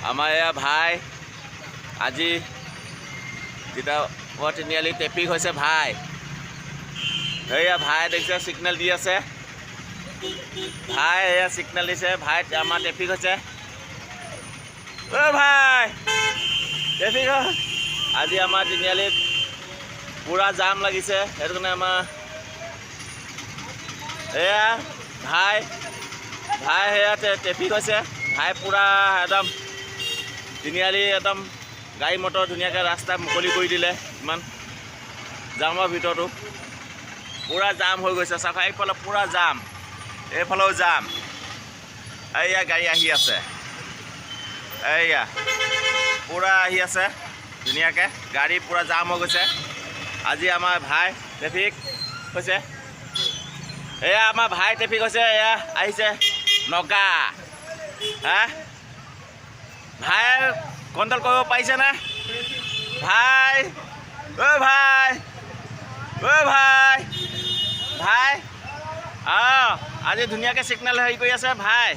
আমাৰ এয়া ভাই আজি তিতাবৰ তিনিআলি ট্ৰেফিক হৈছে ভাই। এয়া ভাই দেখিছে ছিগনেল দি আছে। ভাই এয়া ছিগনেল দিছে। ভাই আমাৰ ট্ৰেফিক হৈছে। ভাই ট্ৰেফিক আজি আমাৰ তিনিআলিত পুৰা জাম লাগিছে। সেইটো কাৰণে আমাৰ এয়া ভাই সেয়া ট্ৰেফিক হৈছে। ভাই পুৰা একদম তিনিআলি একদম গাড়ী মটৰ ধুনীয়াকৈ ৰাস্তা মুকলি কৰি দিলে। ইমান জামৰ ভিতৰতো পুৰা জাম হৈ গৈছে। চাফা এইফালে পুৰা জাম, এইফালেও জাম। এইয়া গাড়ী আহি আছে, এইয়া পুৰা আহি আছে ধুনীয়াকৈ। গাড়ী পুৰা জাম হৈ গৈছে। আজি আমাৰ ভাই ট্ৰেফিক হৈছে। এয়া আমাৰ ভাই ট্ৰেফিক হৈছে। এয়া আহিছে নগা। ভাই কণ্ট্ৰল কৰিব পাৰিছেনে ভাই? ভাই ভাই ভাই আজি ধুনীয়াকৈ ছিগনেল হেৰি কৰি আছে ভাই।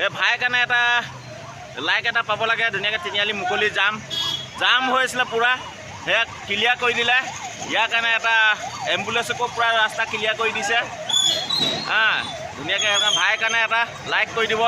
এই ভাই কাৰণে এটা লাইক এটা পাব লাগে। ধুনীয়াকৈ তিনিআলি মুকলি জাম হৈ আছিলে পুৰা, সেয়া ক্লিয়াৰ কৰি দিলে। ইয়াৰ কাৰণে এটা এম্বুলেঞ্চকো পুৰা ৰাস্তা ক্লিয়াৰ কৰি দিছে। ধুনীয়াকৈ ভাইৰ কাৰণে এটা লাইক কৰি দিব।